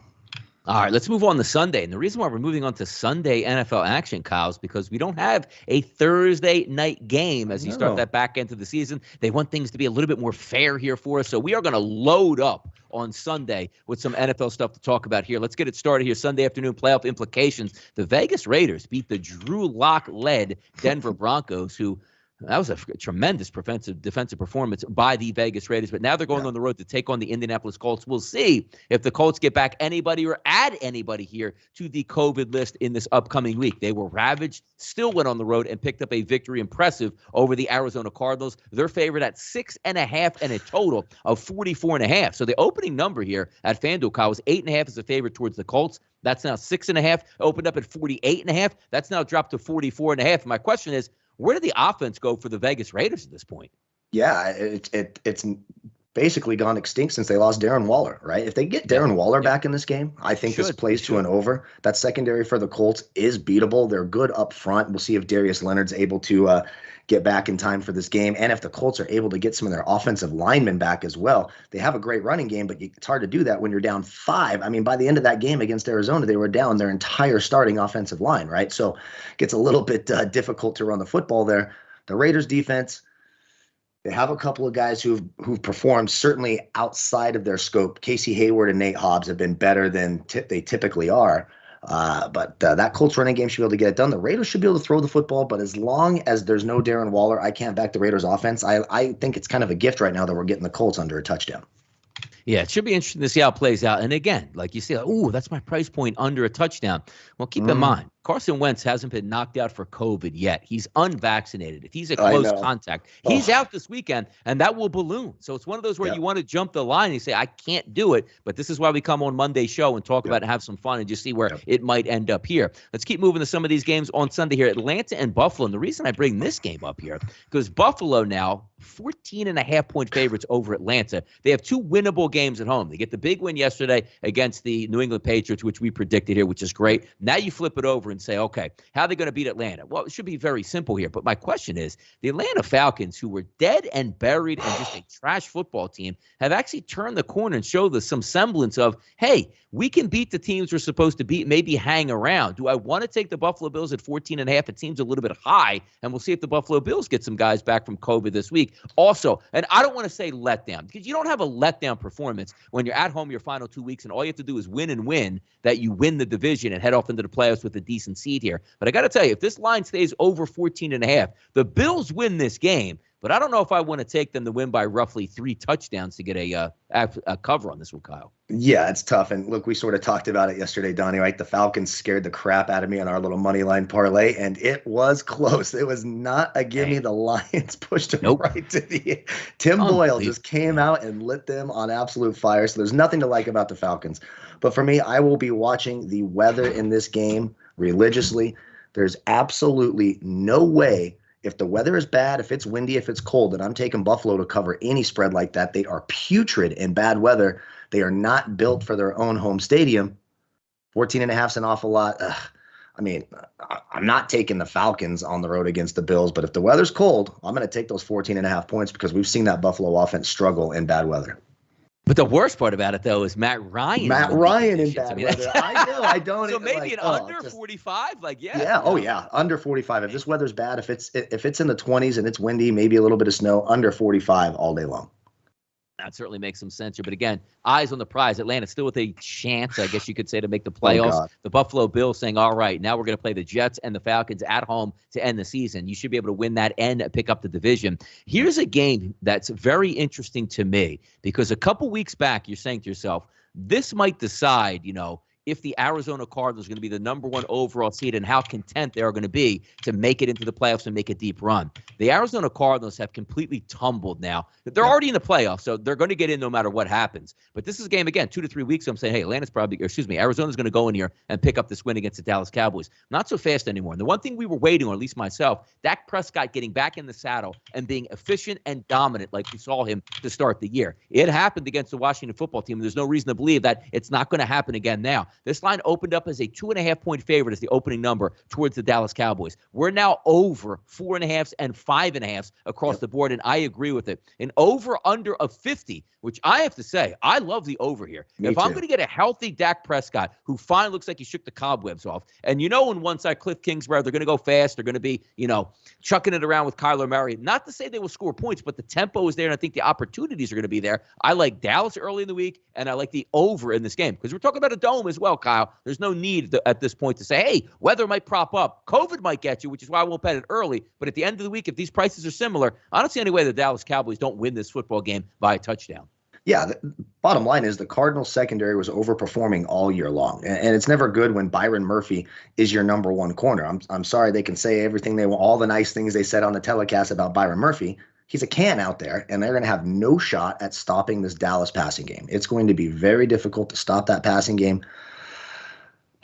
All right, let's move on to Sunday. And the reason why we're moving on to Sunday NFL action, Kyle, is because we don't have a Thursday night game as you start that back end of the season. They want things to be a little bit more fair here for us. So we are going to load up on Sunday with some NFL stuff to talk about here. Let's get it started here. Sunday afternoon playoff implications. The Vegas Raiders beat the Drew Lock-led Denver Broncos, who that was a tremendous defensive performance by the Vegas Raiders. But now they're going on the road to take on the Indianapolis Colts. We'll see if the Colts get back anybody or add anybody here to the COVID list in this upcoming week. They were ravaged, still went on the road and picked up a victory impressive over the Arizona Cardinals. They're favored at 6.5 and a total of 44.5. So the opening number here at FanDuel, Kyle, was 8.5 as a favorite towards the Colts. That's now 6.5, opened up at 48.5. That's now dropped to 44.5. My question is, where did the offense go for the Vegas Raiders at this point? Yeah, it's basically gone extinct since they lost Darren Waller, right? If they get Darren Waller back in this game, I think this plays to an over. That secondary for the Colts is beatable. They're good up front. We'll see if Darius Leonard's able to get back in time for this game. And if the Colts are able to get some of their offensive linemen back as well. They have a great running game, but it's hard to do that when you're down 5. I mean, by the end of that game against Arizona, they were down their entire starting offensive line, right? So it gets a little bit difficult to run the football there. The Raiders defense, they have a couple of guys who've performed certainly outside of their scope. Casey Hayward and Nate Hobbs have been better than they typically are. But that Colts running game should be able to get it done. The Raiders should be able to throw the football, but as long as there's no Darren Waller, I can't back the Raiders offense. I think it's kind of a gift right now that we're getting the Colts under a touchdown. Yeah, it should be interesting to see how it plays out. And again, like you say, oh, that's my price point under a touchdown. Well, keep in mind, Carson Wentz hasn't been knocked out for COVID yet. He's unvaccinated. If he's a close contact, he's out this weekend, and that will balloon. So it's one of those where you want to jump the line and you say, I can't do it. But this is why we come on Monday's show and talk about it and have some fun and just see where it might end up here. Let's keep moving to some of these games on Sunday here. Atlanta and Buffalo. And the reason I bring this game up here, because Buffalo now 14.5-point favorites over Atlanta. They have 2 winnable games at home. They get the big win yesterday against the New England Patriots, which we predicted here, which is great. Now you flip it over and say, okay, how are they going to beat Atlanta? Well, it should be very simple here. But my question is, the Atlanta Falcons, who were dead and buried and just a trash football team, have actually turned the corner and showed us some semblance of, hey, we can beat the teams we're supposed to beat, maybe hang around. Do I want to take the Buffalo Bills at 14.5? It seems a little bit high, and we'll see if the Buffalo Bills get some guys back from COVID this week. Also, and I don't want to say letdown, because you don't have a letdown performance when you're at home your final 2 weeks, and all you have to do is win and win, that you win the division and head off into the playoffs with a decent seed here. But I got to tell you, if this line stays over 14.5, the Bills win this game. But I don't know if I want to take them to win by roughly 3 touchdowns to get a cover on this one, Kyle. Yeah, it's tough. And look, we sort of talked about it yesterday, Donnie, right? The Falcons scared the crap out of me on our little money line parlay, and it was close. It was not a gimme. The Lions pushed them right to the – Tim Boyle just came out and lit them on absolute fire. So there's nothing to like about the Falcons. But for me, I will be watching the weather in this game religiously. There's absolutely no way – if the weather is bad, if it's windy, if it's cold, that I'm taking Buffalo to cover any spread like that. They are putrid in bad weather. They are not built for their own home stadium. 14.5 is an awful lot. I mean, I'm not taking the Falcons on the road against the Bills, but if the weather's cold, I'm going to take those 14.5 points because we've seen that Buffalo offense struggle in bad weather. But the worst part about it, though, is Matt Ryan. Matt Ryan in bad weather. I know. I don't. So maybe an under 45, Yeah. Oh yeah, under 45. If this weather's bad, if it's in the 20s and it's windy, maybe a little bit of snow, under 45 all day long. That certainly makes some sense here. But again, eyes on the prize. Atlanta still with a chance, I guess you could say, to make the playoffs. The Buffalo Bills saying, all right, now we're going to play the Jets and the Falcons at home to end the season. You should be able to win that and pick up the division. Here's a game that's very interesting to me because a couple weeks back, you're saying to yourself, this might decide, if the Arizona Cardinals are going to be the number 1 overall seed and how content they are going to be to make it into the playoffs and make a deep run. The Arizona Cardinals have completely tumbled now. They're already in the playoffs, so they're going to get in no matter what happens. But this is a game, again, 2 to 3 weeks. So I'm saying, hey, Arizona's going to go in here and pick up this win against the Dallas Cowboys. Not so fast anymore. And the one thing we were waiting on, at least myself, Dak Prescott getting back in the saddle and being efficient and dominant like we saw him to start the year. It happened against the Washington football team. There's no reason to believe that it's not going to happen again now. This line opened up as a 2.5-point favorite as the opening number towards the Dallas Cowboys. We're now over 4.5s and 5.5s across the board, and I agree with it. An over-under of 50, which I have to say, I love the over here. If I'm going to get a healthy Dak Prescott, who finally looks like he shook the cobwebs off, and on one side, Cliff Kingsbury, they're going to go fast. They're going to be, chucking it around with Kyler Murray. Not to say they will score points, but the tempo is there, and I think the opportunities are going to be there. I like Dallas early in the week, and I like the over in this game because we're talking about a dome as well, Kyle. There's no need at this point to say, hey, weather might prop up. COVID might get you, which is why I won't bet it early. But at the end of the week, if these prices are similar, I don't see any way the Dallas Cowboys don't win this football game by a touchdown. Yeah, the bottom line is the Cardinals secondary was overperforming all year long. And it's never good when Byron Murphy is your number 1 corner. I'm sorry they can say everything they want, all the nice things they said on the telecast about Byron Murphy. He's a can out there, and they're going to have no shot at stopping this Dallas passing game. It's going to be very difficult to stop that passing game.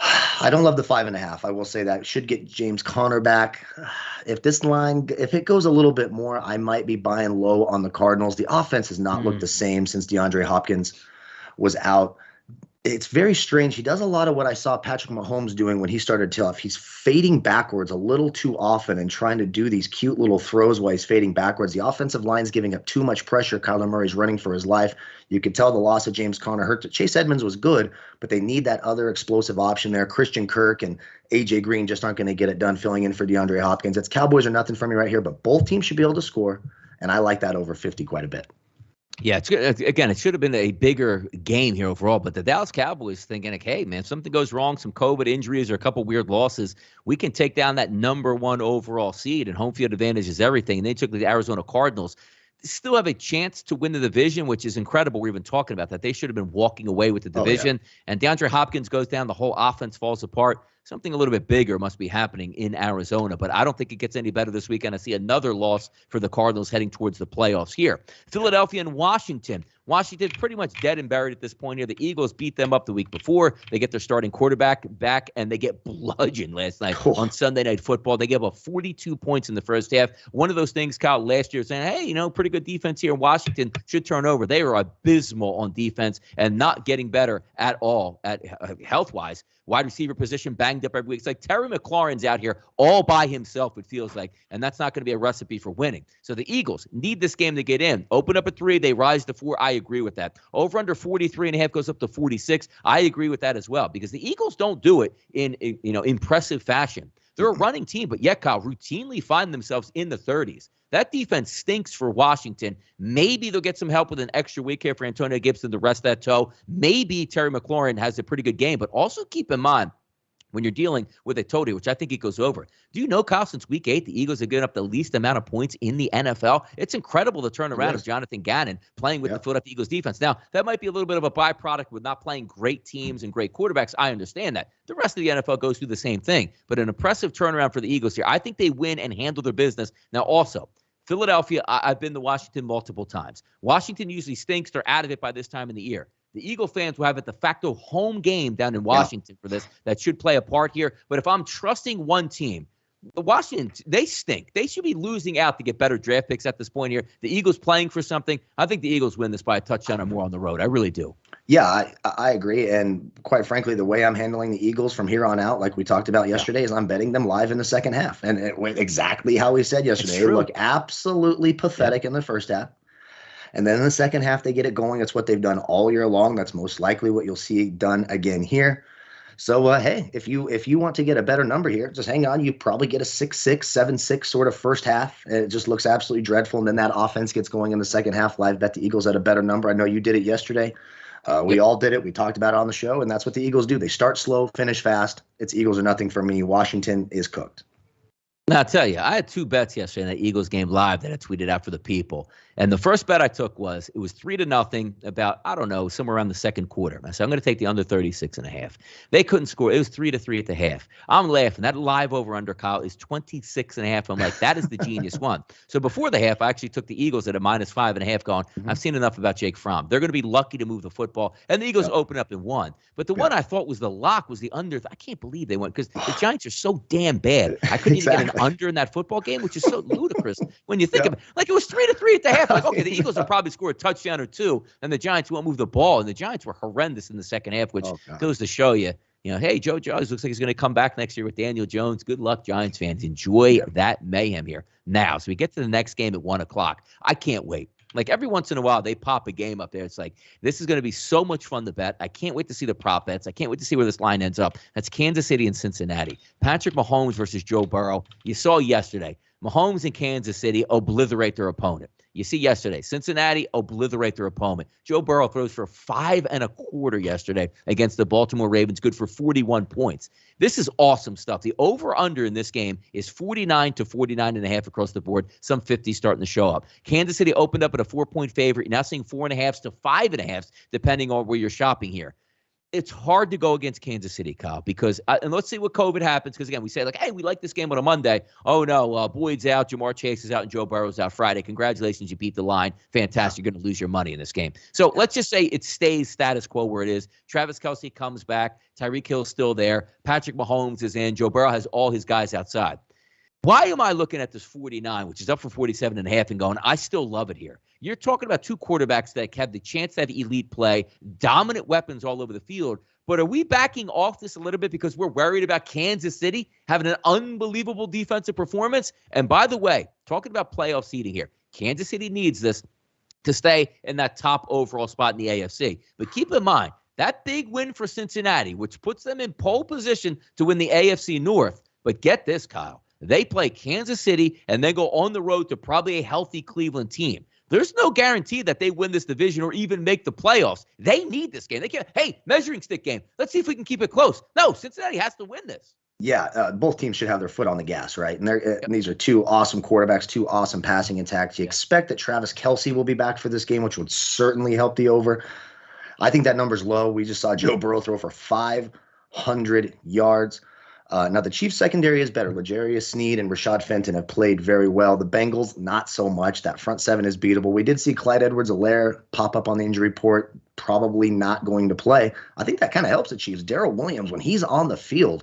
I don't love the 5.5. I will say that. Should get James Conner back. If this line, if it goes a little bit more, I might be buying low on the Cardinals. The offense has not looked the same since DeAndre Hopkins was out. It's very strange. He does a lot of what I saw Patrick Mahomes doing when he started to. He's fading backwards a little too often and trying to do these cute little throws while he's fading backwards. The offensive line's giving up too much pressure. Kyler Murray's running for his life. You could tell the loss of James Conner hurt. Chase Edmonds was good, but they need that other explosive option there. Christian Kirk and A.J. Green just aren't going to get it done filling in for DeAndre Hopkins. It's Cowboys or nothing for me right here, but both teams should be able to score, and I like that over 50 quite a bit. Yeah, it's good. Again, it should have been a bigger game here overall, but the Dallas Cowboys thinking, like, hey, man, something goes wrong, some COVID injuries or a couple weird losses, we can take down that #1 overall seed, and home field advantage is everything. And they took the Arizona Cardinals. They still have a chance to win the division, which is incredible. We're even talking about that. They should have been walking away with the division. And DeAndre Hopkins goes down, the whole offense falls apart. Something a little bit bigger must be happening in Arizona, but I don't think it gets any better this weekend. I see another loss for the Cardinals heading towards the playoffs here. Philadelphia and Washington. Washington pretty much dead and buried at this point here. The Eagles beat them up the week before. They get their starting quarterback back, and they get bludgeoned last night on Sunday Night Football. They gave up 42 points in the first half. One of those things, Kyle, last year saying, hey, you know, pretty good defense here in Washington, should turn over. They are abysmal on defense and not getting better at all at health-wise. Wide receiver position banged up every week. It's like Terry McLaurin's out here all by himself, it feels like, and that's not going to be a recipe for winning. So the Eagles need this game to get in. Open up at 3, they rise to 4. I agree with that. Over under 43.5 goes up to 46. I agree with that as well, because the Eagles don't do it in impressive fashion. They're a running team, but yet, Kyle, routinely find themselves in the 30s. That defense stinks for Washington. Maybe they'll get some help with an extra week here for Antonio Gibson to rest that toe. Maybe Terry McLaurin has a pretty good game, but also keep in mind, when you're dealing with a total, which I think he goes over. Do you know, Kyle, since week 8, the Eagles have given up the least amount of points in the NFL? It's incredible the turnaround of Jonathan Gannon playing with the Philadelphia Eagles defense. Now, that might be a little bit of a byproduct with not playing great teams and great quarterbacks. I understand that. The rest of the NFL goes through the same thing. But an impressive turnaround for the Eagles here. I think they win and handle their business. Now, also, Philadelphia, I've been to Washington multiple times. Washington usually stinks. They're out of it by this time in the year. The Eagle fans will have a de facto home game down in Washington for this. That should play a part here. But if I'm trusting one team, the Washington, they stink. They should be losing out to get better draft picks at this point here. The Eagles playing for something. I think the Eagles win this by a touchdown or more on the road. I really do. Yeah, I agree. And quite frankly, the way I'm handling the Eagles from here on out, like we talked about yesterday, is I'm betting them live in the second half. And it went exactly how we said yesterday. They look absolutely pathetic in the first half. And then in the second half, they get it going. It's what they've done all year long. That's most likely what you'll see done again here. So, hey, if you want to get a better number here, just hang on. You probably get a 6-6, 7-6 sort of first half. And it just looks absolutely dreadful. And then that offense gets going in the second half. Live bet the Eagles at a better number. I know you did it yesterday. We all did it. We talked about it on the show. And that's what the Eagles do. They start slow, finish fast. It's Eagles or nothing for me. Washington is cooked. Now, I'll tell you, I had 2 bets yesterday in that Eagles game live that I tweeted out for the people. And the first bet I took was, it was 3-0 about, I don't know, somewhere around the second quarter. I said, I'm going to take the under 36.5. They couldn't score. It was 3-3 at the half. I'm laughing. That live over under, Kyle, is 26.5. I'm like, that is the genius one. So before the half, I actually took the Eagles at a -5.5 going, I've seen enough about Jake Fromm. They're going to be lucky to move the football. And the Eagles open up and won. But the one I thought was the lock was the under. I can't believe they went, because the Giants are so damn bad. I couldn't even get an under in that football game, which is so ludicrous when you think of it. Like, it was 3-3 at the half. Like, okay, the Eagles will probably score a touchdown or 2, and the Giants won't move the ball. And the Giants were horrendous in the second half, which goes to show you, hey, Joe Judge looks like he's going to come back next year with Daniel Jones. Good luck, Giants fans. Enjoy that mayhem here. Now, so we get to the next game at 1 o'clock. I can't wait. Like, every once in a while, they pop a game up there. It's like, this is going to be so much fun to bet. I can't wait to see the prop bets. I can't wait to see where this line ends up. That's Kansas City and Cincinnati. Patrick Mahomes versus Joe Burrow. You saw yesterday, Mahomes and Kansas City obliterate their opponent. You see yesterday, Cincinnati obliterate their opponent. Joe Burrow throws for 5 1/4 yesterday against the Baltimore Ravens, good for 41 points. This is awesome stuff. The over-under in this game is 49 to 49.5 across the board. Some 50 starting to show up. Kansas City opened up at a 4-point favorite. You're now seeing 4.5s to 5.5s, depending on where you're shopping here. it's hard to go against Kansas City, Kyle, because and let's see what COVID happens. Because again, we say like, hey, we like this game on a Monday. Oh no, Boyd's out, Jamar Chase is out, and Joe Burrow's out Friday. Congratulations, you beat the line. Fantastic. You're going to lose your money in this game. So let's just say it stays status quo where it is. Travis Kelce comes back. Tyreek Hill's still there. Patrick Mahomes is in. Joe Burrow has all his guys outside. Why am I looking at this 49, which is up from 47.5, and going, I still love it here? You're talking about two quarterbacks that have the chance to have elite play, dominant weapons all over the field. But are we backing off this a little bit because we're worried about Kansas City having an unbelievable defensive performance? And by the way, talking about playoff seeding here, Kansas City needs this to stay in that top overall spot in the AFC. But keep in mind, that big win for Cincinnati, which puts them in pole position to win the AFC North. But get this, Kyle. They play Kansas City and then go on the road to probably a healthy Cleveland team. There's no guarantee that they win this division or even make the playoffs. They need this game. They can't, hey, measuring stick game. Let's see if we can keep it close. No, Cincinnati has to win this. Yeah, both teams should have their foot on the gas, right? And these are two awesome quarterbacks, two awesome passing attacks. You expect that Travis Kelce will be back for this game, which would certainly help the over. I think that number's low. We just saw Joe Burrow throw for 500 yards. Now, the Chiefs' secondary is better. L'Jarius Sneed and Rashad Fenton have played very well. The Bengals, not so much. That front seven is beatable. We did see Clyde Edwards-Helaire pop up on the injury report, probably not going to play. I think that kind of helps the Chiefs. Darrell Williams, when he's on the field,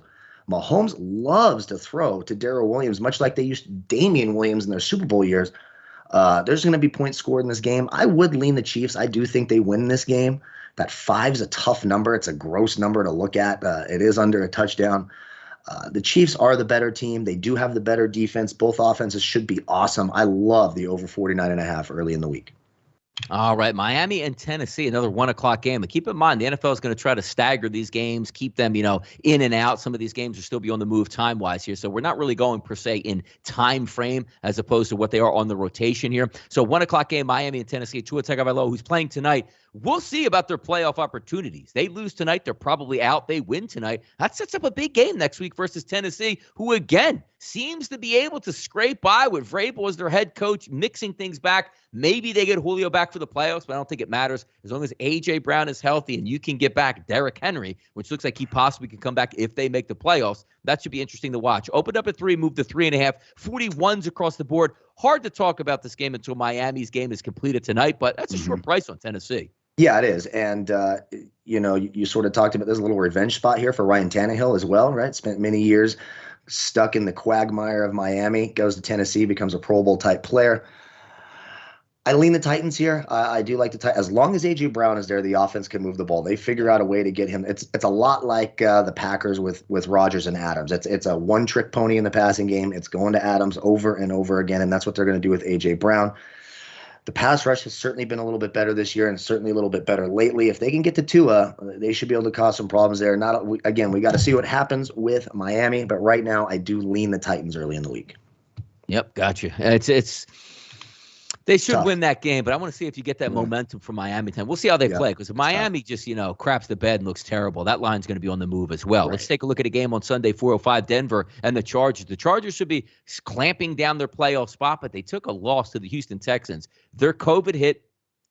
Mahomes loves to throw to Darrell Williams, much like they used to Damian Williams in their Super Bowl years. There's going to be points scored in this game. I would lean the Chiefs. I do think they win this game. That 5 is a tough number. It's a gross number to look at. It is under a touchdown. The Chiefs are the better team. They do have the better defense. Both offenses should be awesome. I love the over 49.5 early in the week. All right, Miami and Tennessee, another 1 o'clock game. But keep in mind, the NFL is going to try to stagger these games, keep them, in and out. Some of these games will still be on the move time-wise here. So we're not really going, per se, in time frame as opposed to what they are on the rotation here. So 1 o'clock game, Miami and Tennessee. Tua Tagovailoa, who's playing tonight. We'll see about their playoff opportunities. They lose tonight, they're probably out. They win tonight. That sets up a big game next week versus Tennessee, who, again, seems to be able to scrape by with Vrabel as their head coach, mixing things back. Maybe they get Julio back for the playoffs, but I don't think it matters. As long as A.J. Brown is healthy and you can get back Derrick Henry, which looks like he possibly can come back if they make the playoffs, that should be interesting to watch. Opened up at 3, moved to 3.5, 41s across the board. Hard to talk about this game until Miami's game is completed tonight, but that's a short price on Tennessee. Yeah, it is. And, you sort of talked about there's a little revenge spot here for Ryan Tannehill as well, right? Spent many years stuck in the quagmire of Miami, goes to Tennessee, becomes a Pro Bowl type player. I lean the Titans here. I do like the Titans. As long as A.J. Brown is there, the offense can move the ball. They figure out a way to get him. It's a lot like the Packers with Rodgers and Adams. It's a one-trick pony in the passing game. It's going to Adams over and over again, and that's what they're going to do with A.J. Brown. The pass rush has certainly been a little bit better this year and certainly a little bit better lately. If they can get to Tua, they should be able to cause some problems there. Again, we got to see what happens with Miami, but right now I do lean the Titans early in the week. Yep, gotcha. They should win that game, but I want to see if you get that momentum from Miami time. We'll see how they play, because if Miami just, craps the bed and looks terrible, that line's going to be on the move as well. Right. Let's take a look at a game on Sunday, 4:05, Denver and the Chargers. The Chargers should be clamping down their playoff spot, but they took a loss to the Houston Texans. Their COVID hit,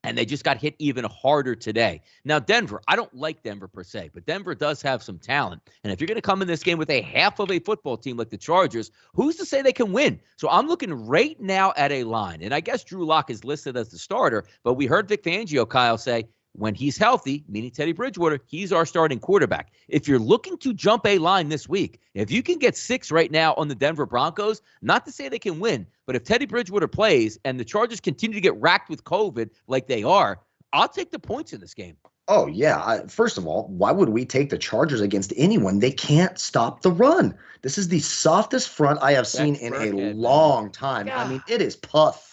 and they just got hit even harder today. Now, Denver, I don't like Denver per se, but Denver does have some talent. And if you're going to come in this game with a half of a football team like the Chargers, who's to say they can win? So I'm looking right now at a line. And I guess Drew Lock is listed as the starter, but we heard Vic Fangio, Kyle, say, when he's healthy, meaning Teddy Bridgewater, he's our starting quarterback. If you're looking to jump a line this week, if you can get 6 right now on the Denver Broncos, not to say they can win, but if Teddy Bridgewater plays and the Chargers continue to get racked with COVID like they are, I'll take the points in this game. Oh, yeah. First of all, why would we take the Chargers against anyone? They can't stop the run. This is the softest front I have seen in a long time. Yeah. I mean, it is pathetic.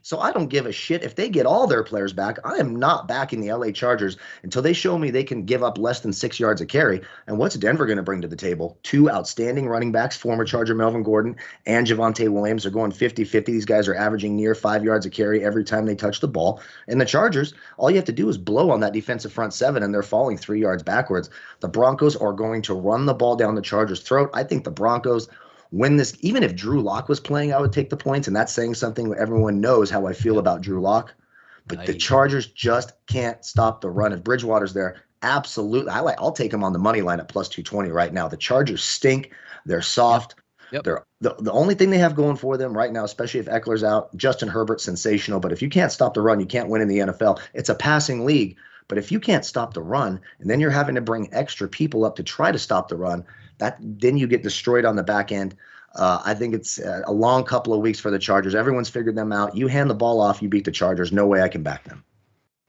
So I don't give a shit. If they get all their players back, I am not backing the LA Chargers until they show me they can give up less than 6 yards a carry. And what's Denver going to bring to the table? 2 outstanding running backs, former Charger Melvin Gordon and Javonte Williams are going 50-50. These guys are averaging near 5 yards a carry every time they touch the ball. And the Chargers, all you have to do is blow on that defensive front 7, and they're falling 3 yards backwards. The Broncos are going to run the ball down the Chargers' throat. I think the Broncos win this. Even if Drew Lock was playing, I would take the points, and that's saying something. Everyone knows how I feel about Drew Lock. But the Chargers just can't stop the run. If Bridgewater's there, absolutely. I'll take them on the money line at plus 220 right now. The Chargers stink. They're soft. Yep. They're the only thing they have going for them right now, especially if Eckler's out. Justin Herbert's sensational, but if you can't stop the run, you can't win in the NFL. It's a passing league, but if you can't stop the run, and then you're having to bring extra people up to try to stop the run, then you get destroyed on the back end. I think it's a long couple of weeks for the Chargers. Everyone's figured them out. You hand the ball off, you beat the Chargers. No way I can back them.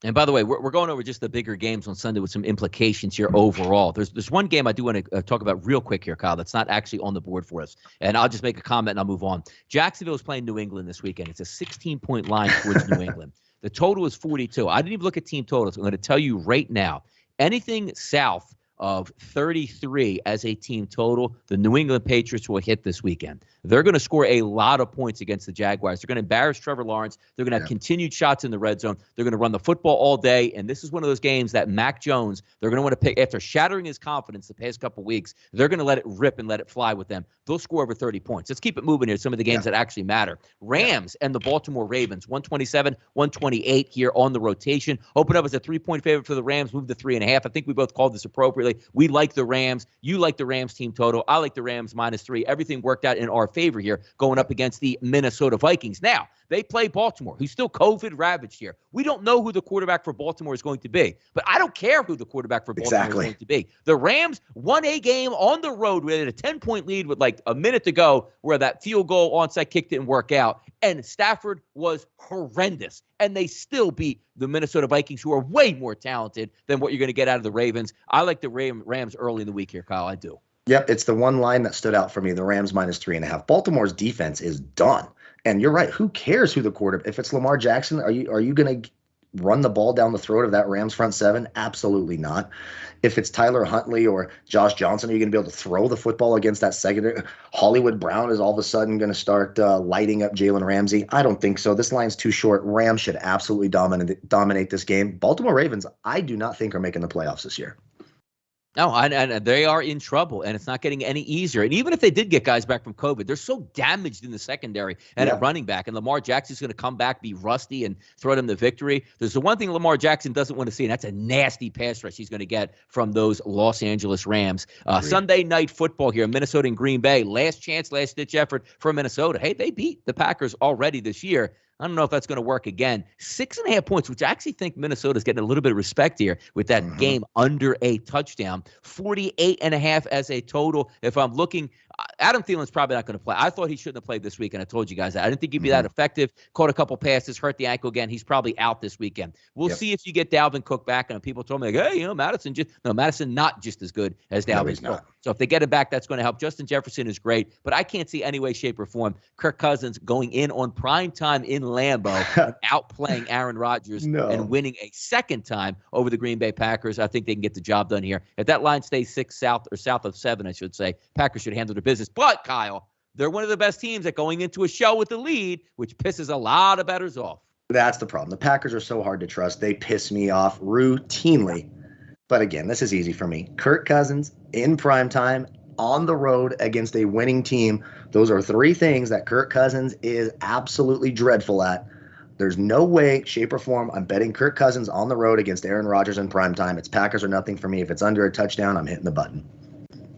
And by the way, we're going over just the bigger games on Sunday with some implications here overall. There's one game I do want to talk about real quick here, Kyle, that's not actually on the board for us. And I'll just make a comment and I'll move on. Jacksonville is playing New England this weekend. It's a 16-point line towards New England. The total is 42. I didn't even look at team totals. I'm going to tell you right now, anything south of 33 as a team total, the New England Patriots will hit this weekend. They're going to score a lot of points against the Jaguars. They're going to embarrass Trevor Lawrence. They're going to have continued shots in the red zone. They're going to run the football all day. And this is one of those games that Mac Jones, they're going to want to pick after shattering his confidence the past couple of weeks. They're going to let it rip and let it fly with them. They'll score over 30 points. Let's keep it moving here. Some of the games that actually matter. Rams and the Baltimore Ravens, 127, 128 here on the rotation. Open up as a 3-point favorite for the Rams, move to 3.5. I think we both called this appropriately. We like the Rams. You like the Rams team total. I like the Rams -3. Everything worked out in our favor here going up against the Minnesota Vikings. Now, they play Baltimore, who's still COVID ravaged here. We don't know who the quarterback for Baltimore is going to be, but I don't care who the quarterback for Baltimore is going to be. The Rams won a game on the road with a 10-point lead with like a minute to go where that field goal onside kick didn't work out, and Stafford was horrendous. And they still beat the Minnesota Vikings, who are way more talented than what you're going to get out of the Ravens. I like the Rams early in the week here, Kyle. I do. Yep, it's the one line that stood out for me, the Rams -3.5. Baltimore's defense is done. And you're right. Who cares who the quarterback? If it's Lamar Jackson, are you going to run the ball down the throat of that Rams front seven? Absolutely not. If it's Tyler Huntley or Josh Johnson, are you going to be able to throw the football against that secondary? Hollywood Brown is all of a sudden going to start lighting up Jalen Ramsey? I don't think so. This line's too short. Rams should absolutely dominate this game. Baltimore Ravens, I do not think are making the playoffs this year. No, and they are in trouble, and it's not getting any easier. And even if they did get guys back from COVID, they're so damaged in the secondary and at running back. And Lamar Jackson's going to come back, be rusty, and throw them the victory. There's the one thing Lamar Jackson doesn't want to see, and that's a nasty pass rush he's going to get from those Los Angeles Rams. Sunday night football here, Minnesota and Green Bay. Last chance, last-ditch effort for Minnesota. Hey, they beat the Packers already this year. I don't know if that's going to work again. 6.5 points, which I actually think Minnesota's getting a little bit of respect here with that game under a touchdown. 48.5 as a total. If I'm looking, Adam Thielen's probably not going to play. I thought he shouldn't have played this weekend. I told you guys that. I didn't think he'd be that effective. Caught a couple passes, hurt the ankle again. He's probably out this weekend. We'll see if you get Dalvin Cook back. And people told me, like, hey, Madison not just as good as Dalvin Cook. So if they get him back, that's going to help. Justin Jefferson is great, but I can't see any way, shape, or form Kirk Cousins going in on prime time in Lambeau and outplaying Aaron Rodgers and winning a second time over the Green Bay Packers. I think they can get the job done here. If that line stays south of 7, I should say, Packers should handle their business. But, Kyle, they're one of the best teams at going into a show with the lead, which pisses a lot of bettors off. That's the problem. The Packers are so hard to trust. They piss me off routinely. But again, this is easy for me. Kirk Cousins in primetime on the road against a winning team. Those are 3 things that Kirk Cousins is absolutely dreadful at. There's no way, shape, or form I'm betting Kirk Cousins on the road against Aaron Rodgers in primetime. It's Packers or nothing for me. If it's under a touchdown, I'm hitting the button.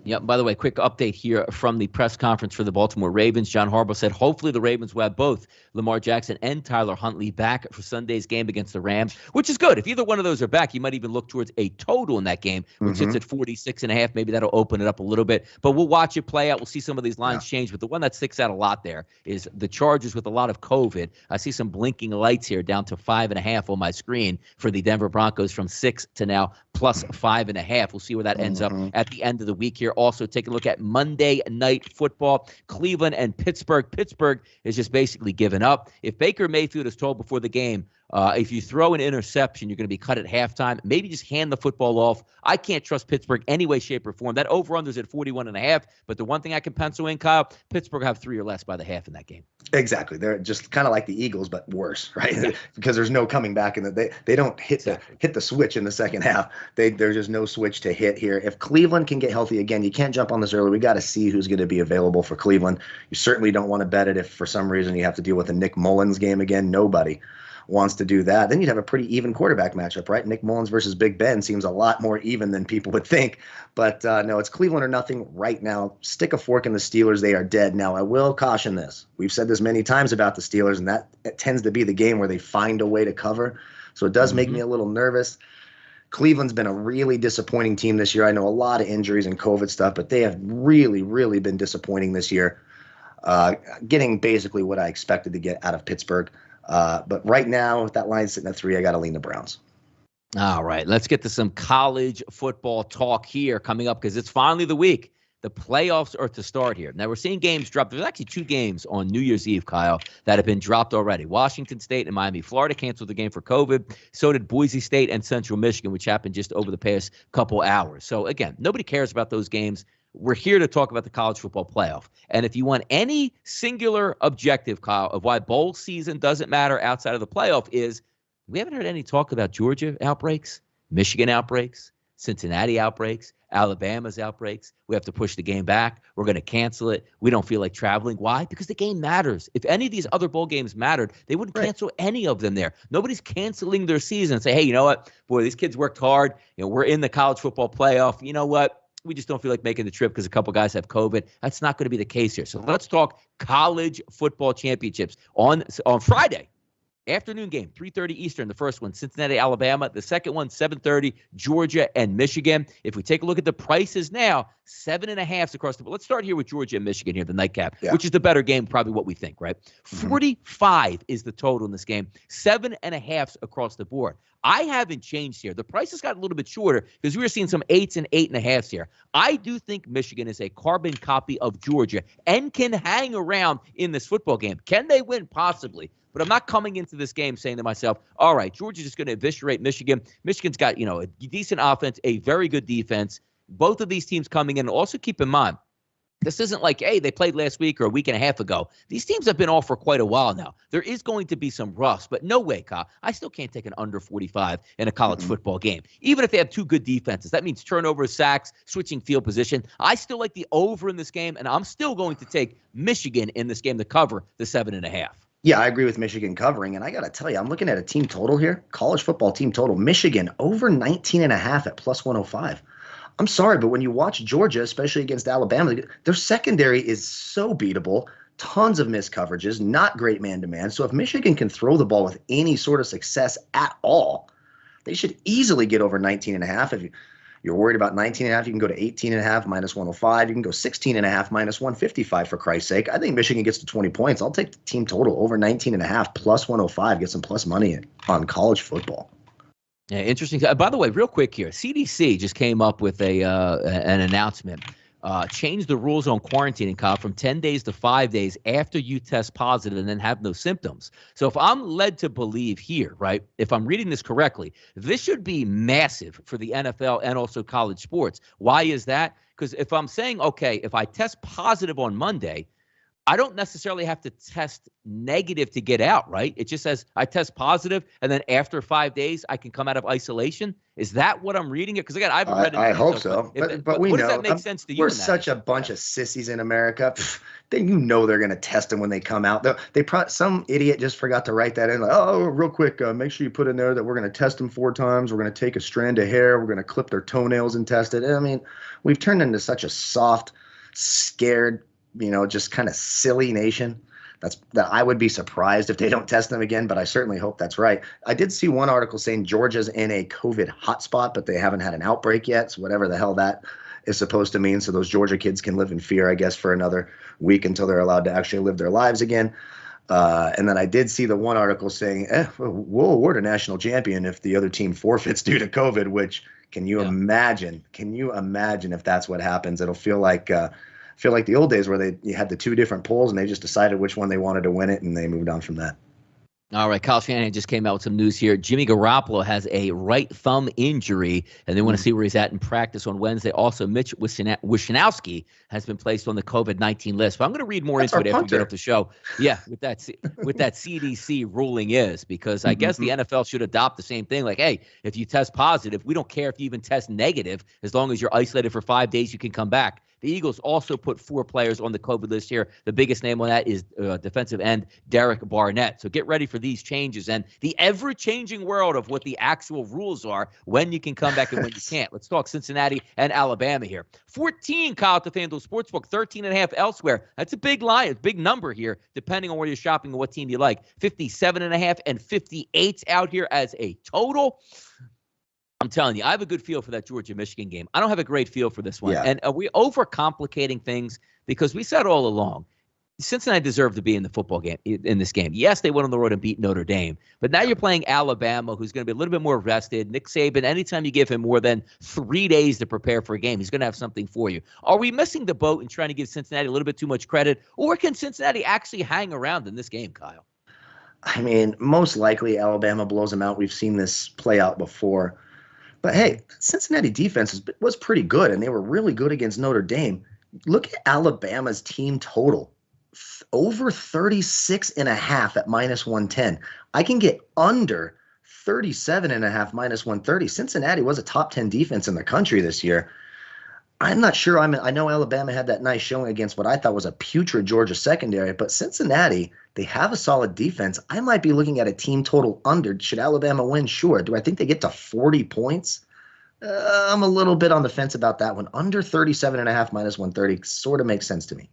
Yeah, by the way, quick update here from the press conference for the Baltimore Ravens. John Harbaugh said hopefully the Ravens will have both Lamar Jackson and Tyler Huntley back for Sunday's game against the Rams, which is good. If either one of those are back, you might even look towards a total in that game, which sits at 46.5. Maybe that'll open it up a little bit. But we'll watch it play out. We'll see some of these lines change. But the one that sticks out a lot there is the Chargers with a lot of COVID. I see some blinking lights here down to 5.5 on my screen for the Denver Broncos from 6 to now plus 5.5. We'll see where that ends up at the end of the week here. Also, take a look at Monday Night Football, Cleveland and Pittsburgh. Pittsburgh is just basically given up. If Baker Mayfield is told before the game, if you throw an interception, you're going to be cut at halftime. Maybe just hand the football off. I can't trust Pittsburgh any way, shape, or form. That over-under is at 41.5. But the one thing I can pencil in, Kyle, Pittsburgh have 3 or less by the half in that game. Exactly. They're just kind of like the Eagles, but worse, right? Because there's no coming back, and they don't hit the switch in the second half. There's just no switch to hit here. If Cleveland can get healthy again, you can't jump on this early. We got to see who's going to be available for Cleveland. You certainly don't want to bet it if for some reason you have to deal with a Nick Mullins game again. Nobody wants to do that. Then you'd have a pretty even quarterback matchup, right? Nick Mullins versus Big Ben seems a lot more even than people would think. But no, it's Cleveland or nothing right now. Stick a fork in the Steelers. They are dead. Now, I will caution this. We've said this many times about the Steelers, and that it tends to be the game where they find a way to cover. So it does make me a little nervous. Cleveland's been a really disappointing team this year. I know a lot of injuries and COVID stuff, but they have really, really been disappointing this year. Getting basically what I expected to get out of Pittsburgh. But right now, with that line sitting at 3, I got to lean the Browns. All right, let's get to some college football talk here coming up because it's finally the week. The playoffs are to start here. Now, we're seeing games drop. There's actually 2 games on New Year's Eve, Kyle, that have been dropped already. Washington State and Miami, Florida canceled the game for COVID. So did Boise State and Central Michigan, which happened just over the past couple hours. So, again, nobody cares about those games. We're here to talk about the college football playoff. And if you want any singular objective, Kyle, of why bowl season doesn't matter outside of the playoff is we haven't heard any talk about Georgia outbreaks, Michigan outbreaks, Cincinnati outbreaks, Alabama's outbreaks. We have to push the game back. We're going to cancel it. We don't feel like traveling. Why? Because the game matters. If any of these other bowl games mattered, they wouldn't cancel any of them there. Nobody's canceling their season and say, hey, you know what? Boy, these kids worked hard. We're in the college football playoff. You know what? We just don't feel like making the trip because a couple guys have COVID. That's not going to be the case here. So let's talk college football championships on Friday. Afternoon game, 3:30 Eastern, the first one, Cincinnati, Alabama. The second one, 7:30, Georgia and Michigan. If we take a look at the prices now, 7.5 across the board. Let's start here with Georgia and Michigan here, the nightcap, which is the better game, probably what we think, right? 45 is the total in this game, 7.5 across the board. I haven't changed here. The prices got a little bit shorter because we were seeing some 8s and 8.5s here. I do think Michigan is a carbon copy of Georgia and can hang around in this football game. Can they win? Possibly. But I'm not coming into this game saying to myself, all right, Georgia's just going to eviscerate Michigan. Michigan's got, a decent offense, a very good defense. Both of these teams coming in. Also keep in mind, this isn't like, hey, they played last week or a week and a half ago. These teams have been off for quite a while now. There is going to be some rust, but no way, Kyle. I still can't take an under 45 in a college football game. Even if they have 2 good defenses. That means turnovers, sacks, switching field position. I still like the over in this game, and I'm still going to take Michigan in this game to cover the 7.5. Yeah, I agree with Michigan covering. And I got to tell you, I'm looking at a team total here, college football team total. Michigan over 19.5 at plus 105. I'm sorry, but when you watch Georgia, especially against Alabama, their secondary is so beatable. Tons of missed coverages, not great man-to-man. So if Michigan can throw the ball with any sort of success at all, they should easily get over 19.5. If you're worried about 19.5, you can go to 18.5 minus 105. You can go 16.5 minus 155 for Christ's sake. I think Michigan gets to 20 points. I'll take the team total over 19.5 plus 105. Get some plus money on college football. Yeah, interesting. By the way, real quick here, CDC just came up with an announcement. Changed the rules on quarantining, Kyle, from 10 days to 5 days after you test positive and then have no symptoms. So if I'm led to believe here, right, if I'm reading this correctly, this should be massive for the NFL and also college sports. Why is that? Because if I'm saying, okay, if I test positive on Monday, I don't necessarily have to test negative to get out, right? It just says I test positive, and then after 5 days, I can come out of isolation. Is that what I'm reading it? Because again, I haven't read it. I hope so. But we know. Does that make sense to you? We're such a bunch of sissies in America. Then they're going to test them when they come out. Some idiot just forgot to write that in. Like, oh, real quick, make sure you put in there that we're going to test them 4 times. We're going to take a strand of hair. We're going to clip their toenails and test it. I mean, we've turned into such a soft, scared, just kind of silly nation. That I would be surprised if they don't test them again, but I certainly hope that's right. I did see one article saying Georgia's in a COVID hotspot, but they haven't had an outbreak yet. So whatever the hell that is supposed to mean. So those Georgia kids can live in fear, I guess, for another week until they're allowed to actually live their lives again. And then I did see the one article saying, we'll award a national champion if the other team forfeits due to COVID, which can you imagine? Can you imagine if that's what happens? It'll feel like the old days where you had the 2 different polls and they just decided which one they wanted to win it and they moved on from that. All right, Kyle Shanahan just came out with some news here. Jimmy Garoppolo has a right thumb injury, and they want to see where he's at in practice on Wednesday. Also, Mitch Wishnowsky has been placed on the COVID-19 list. But I'm going to read more into it after we get off the show. Yeah, with that CDC ruling is, because I guess the NFL should adopt the same thing. Like, hey, if you test positive, we don't care if you even test negative. As long as you're isolated for 5 days, you can come back. The Eagles also put 4 players on the COVID list here. The biggest name on that is defensive end Derek Barnett. So get ready for these changes and the ever-changing world of what the actual rules are, when you can come back and when you can't. Let's talk Cincinnati and Alabama here. 14, Kyle, at the FanDuel Sportsbook, 13.5 elsewhere. That's a big line, a big number here, depending on where you're shopping and what team you like. 57.5 and 58 out here as a total. I'm telling you, I have a good feel for that Georgia-Michigan game. I don't have a great feel for this one. Yeah. And are we overcomplicating things? Because we said all along, Cincinnati deserved to be in the football game, in this game. Yes, they went on the road and beat Notre Dame. But now you're playing Alabama, who's going to be a little bit more rested. Nick Saban, anytime you give him more than 3 days to prepare for a game, he's going to have something for you. Are we missing the boat and trying to give Cincinnati a little bit too much credit? Or can Cincinnati actually hang around in this game, Kyle? I mean, most likely Alabama blows them out. We've seen this play out before. But hey, Cincinnati defense was pretty good, and they were really good against Notre Dame. Look at Alabama's team total. Over 36.5 at -110. I can get under 37.5 -130. Cincinnati was a top 10 defense in the country this year. I'm not sure. I know Alabama had that nice showing against what I thought was a putrid Georgia secondary, but Cincinnati, they have a solid defense. I might be looking at a team total under. Should Alabama win? Sure. Do I think they get to 40 points? I'm a little bit on the fence about that one. Under 37.5 -130 sort of makes sense to me.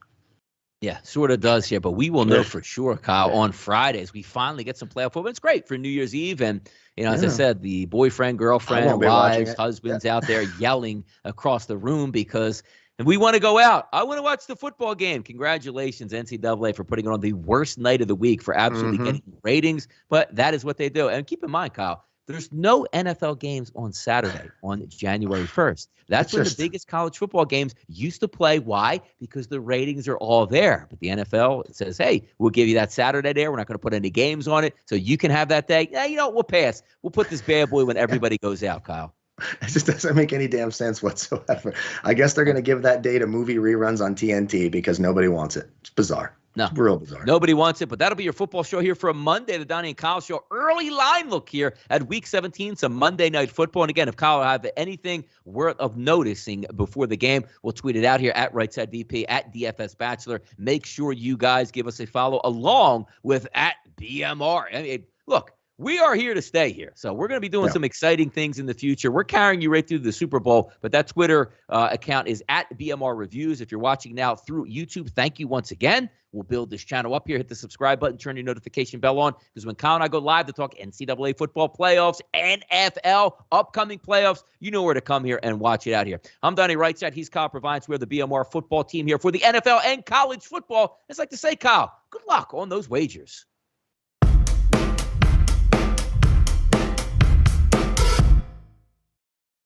Yeah, sort of does here, but we will know for sure, Kyle, on Fridays. We finally get some playoff football. It's great for New Year's Eve. And, as I said, the boyfriend, girlfriend, wives, husbands out there yelling across the room because we want to go out. I want to watch the football game. Congratulations, NCAA, for putting it on the worst night of the week for absolutely getting ratings. But that is what they do. And keep in mind, Kyle, there's no NFL games on Saturday on January 1st. That's when the biggest college football games used to play. Why? Because the ratings are all there. But the NFL says, hey, we'll give you that Saturday there. We're not going to put any games on it, so you can have that day. Yeah, we'll pass. We'll put this bad boy when everybody goes out, Kyle. It just doesn't make any damn sense whatsoever. I guess they're going to give that day to movie reruns on TNT because nobody wants it. It's bizarre. No, it's real bizarre. Nobody wants it, but that'll be your football show here for a Monday, the Donnie and Kyle Show. Early line look here at Week 17, some Monday Night Football. And again, if Kyle have anything worth of noticing before the game, we'll tweet it out here at RightSide VP, at DFS Bachelor. Make sure you guys give us a follow along with at BMR. I mean, look, we are here to stay here. So we're going to be doing some exciting things in the future. We're carrying you right through the Super Bowl, but that Twitter account is at BMR Reviews. If you're watching now through YouTube, thank you once again. We'll build this channel up here. Hit the subscribe button. Turn your notification bell on, because when Kyle and I go live to talk NCAA football playoffs, NFL, upcoming playoffs, you know where to come here and watch it out here. I'm Donnie RightSide. He's Kyle Purviance. We're the BMR football team here for the NFL and college football. It's like to say, Kyle, good luck on those wagers.